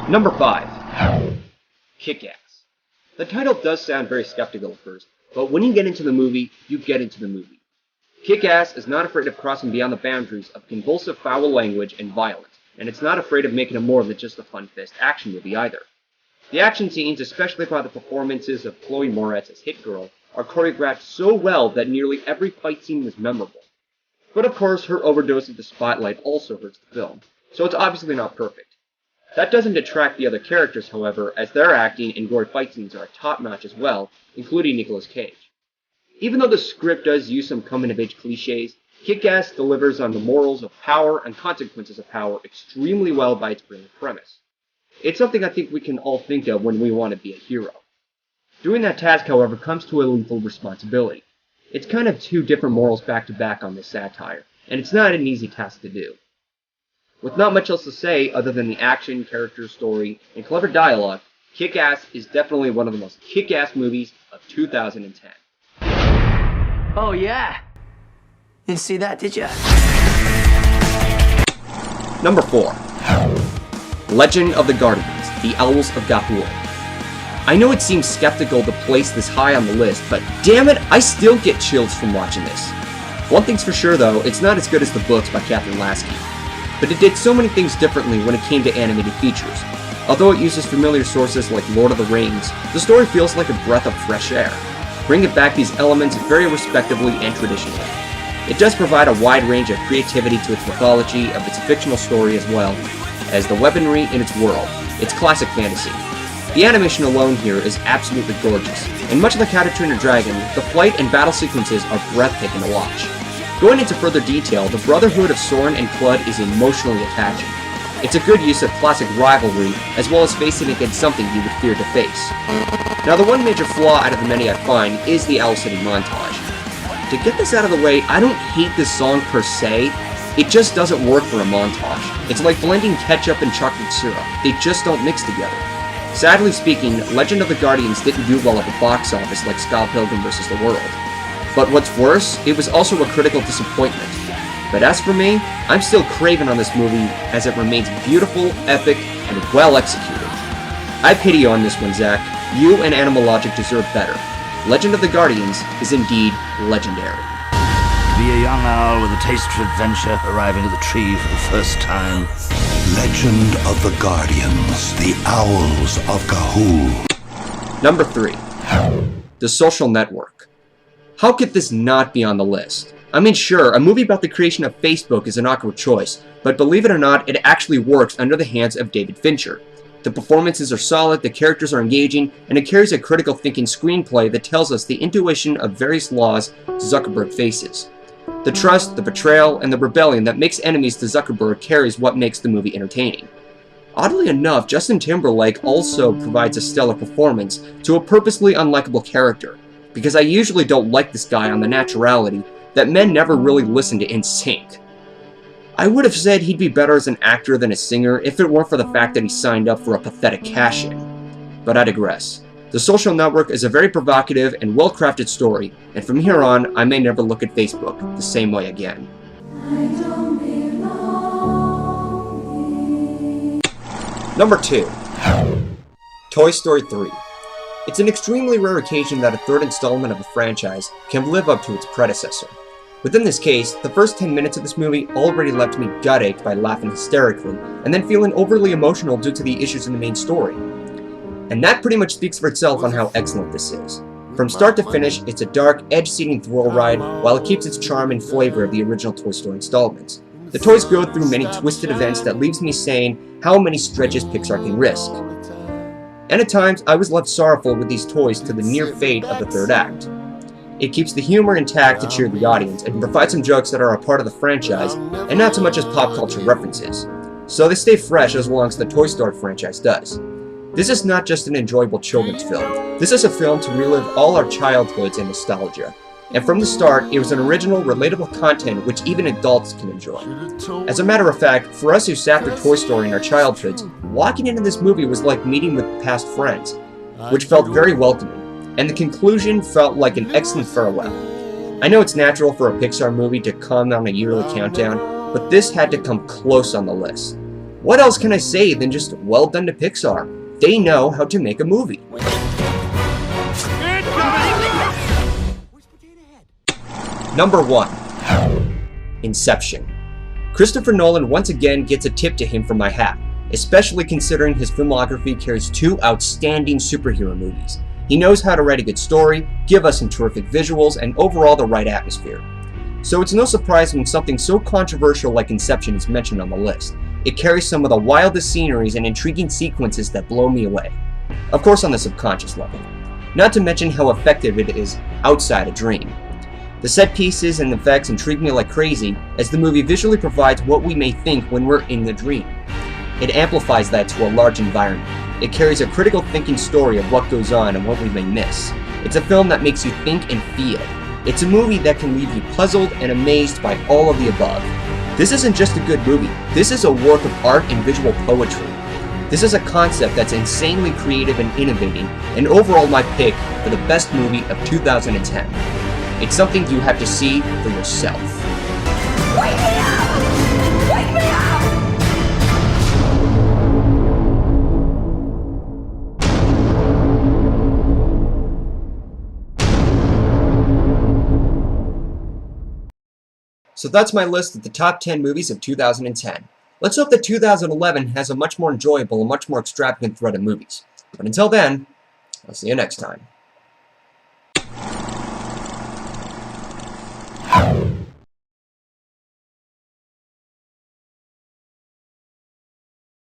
Number 5. Kick-Ass. The title does sound very skeptical at first, but when you get into the movie, you get into the movie. Kick-Ass is not afraid of crossing beyond the boundaries of convulsive foul language and violence, and it's not afraid of making it more than just a fun-fest action movie either. The action scenes, especially by the performances of Chloe Moretz as Hit Girl, are choreographed so well that nearly every fight scene was memorable. But of course, her overdose of the spotlight also hurts the film, so it's obviously not perfect. That doesn't detract the other characters, however, as their acting and gory fight scenes are top-notch as well, including Nicolas Cage. Even though the script does use some coming-of-age cliches, Kick-Ass delivers on the morals of power and consequences of power extremely well by its brilliant premise. It's something I think we can all think of when we want to be a hero. Doing that task, however, comes to a lethal responsibility. It's kind of two different morals back-to-back on this satire, and it's not an easy task to do. With not much else to say other than the action, character, story, and clever dialogue, Kick-Ass is definitely one of the most kick-ass movies of 2010. Oh yeah? Didn't see that, did ya? Number 4. Legend of the Guardians, The Owls of Ga'Hoole. I know it seems skeptical to place this high on the list, but damn it, I still get chills from watching this. One thing's for sure though, it's not as good as the books by Catherine Lasky. But it did so many things differently when it came to animated features. Although it uses familiar sources like Lord of the Rings, the story feels like a breath of fresh air, bringing back these elements very respectably and traditionally. It does provide a wide range of creativity to its mythology, of its fictional story as well as the weaponry in its world. It's classic fantasy. The animation alone here is absolutely gorgeous, and much like How to Train Your Dragon, the flight and battle sequences are breathtaking to watch. Going into further detail, the brotherhood of Soren and Clud is emotionally attaching. It's a good use of classic rivalry, as well as facing against something you would fear to face. Now the one major flaw out of the many I find is the Owl City montage. To get this out of the way, I don't hate this song per se, it just doesn't work for a montage. It's like blending ketchup and chocolate syrup, they just don't mix together. Sadly speaking, Legend of the Guardians didn't do well at the box office like Scott Pilgrim vs. the World. But what's worse, it was also a critical disappointment. But as for me, I'm still craving on this movie as it remains beautiful, epic, and well executed. I pity you on this one, Zach. You and Animal Logic deserve better. Legend of the Guardians is indeed legendary. Be a young owl with a taste for adventure, arriving at the tree for the first time. Legend of the Guardians, The Owls of Ga'Hoole. Number 3. The Social Network. How could this not be on the list? I mean, sure, a movie about the creation of Facebook is an awkward choice, but believe it or not, it actually works under the hands of David Fincher. The performances are solid, the characters are engaging, and it carries a critical thinking screenplay that tells us the intuition of various laws Zuckerberg faces. The trust, the betrayal, and the rebellion that makes enemies to Zuckerberg carries what makes the movie entertaining. Oddly enough, Justin Timberlake also provides a stellar performance to a purposely unlikable character, because I usually don't like this guy on the naturality that men never really listen to NSYNC. I would have said he'd be better as an actor than a singer if it weren't for the fact that he signed up for a pathetic cash-in. But I digress. The Social Network is a very provocative and well-crafted story, and from here on, I may never look at Facebook the same way again. Number 2. Toy Story 3. It's an extremely rare occasion that a third installment of a franchise can live up to its predecessor. Within this case, the first 10 minutes of this movie already left me gut-ached by laughing hysterically, and then feeling overly emotional due to the issues in the main story. And that pretty much speaks for itself on how excellent this is. From start to finish, it's a dark, edge-seating thrill ride, while it keeps its charm and flavor of the original Toy Story installments. The toys go through many twisted events that leaves me saying how many stretches Pixar can risk. And at times, I was left sorrowful with these toys to the near fate of the third act. It keeps the humor intact to cheer the audience, and provides some jokes that are a part of the franchise, and not so much as pop culture references. So they stay fresh as long as the Toy Story franchise does. This is not just an enjoyable children's film. This is a film to relive all our childhoods and nostalgia. And from the start, it was an original, relatable content which even adults can enjoy. As a matter of fact, for us who sat through Toy Story in our childhoods, walking into this movie was like meeting with past friends, which felt very welcoming, and the conclusion felt like an excellent farewell. I know it's natural for a Pixar movie to come on a yearly countdown, but this had to come close on the list. What else can I say than just well done to Pixar? They know how to make a movie. Number 1. Inception. Christopher Nolan once again gets a tip to him from my hat, especially considering his filmography carries 2 outstanding superhero movies. He knows how to write a good story, give us some terrific visuals, and overall the right atmosphere. So it's no surprise when something so controversial like Inception is mentioned on the list. It carries some of the wildest sceneries and intriguing sequences that blow me away. Of course on the subconscious level. Not to mention how effective it is outside a dream. The set pieces and effects intrigue me like crazy, as the movie visually provides what we may think when we're in the dream. It amplifies that to a large environment. It carries a critical thinking story of what goes on and what we may miss. It's a film that makes you think and feel. It's a movie that can leave you puzzled and amazed by all of the above. This isn't just a good movie, this is a work of art and visual poetry. This is a concept that's insanely creative and innovating, and overall my pick for the best movie of 2010. It's something you have to see for yourself. Wake me up! Wake me up! So that's my list of the top 10 movies of 2010. Let's hope that 2011 has a much more enjoyable and much more extravagant thread of movies. But until then, I'll see you next time.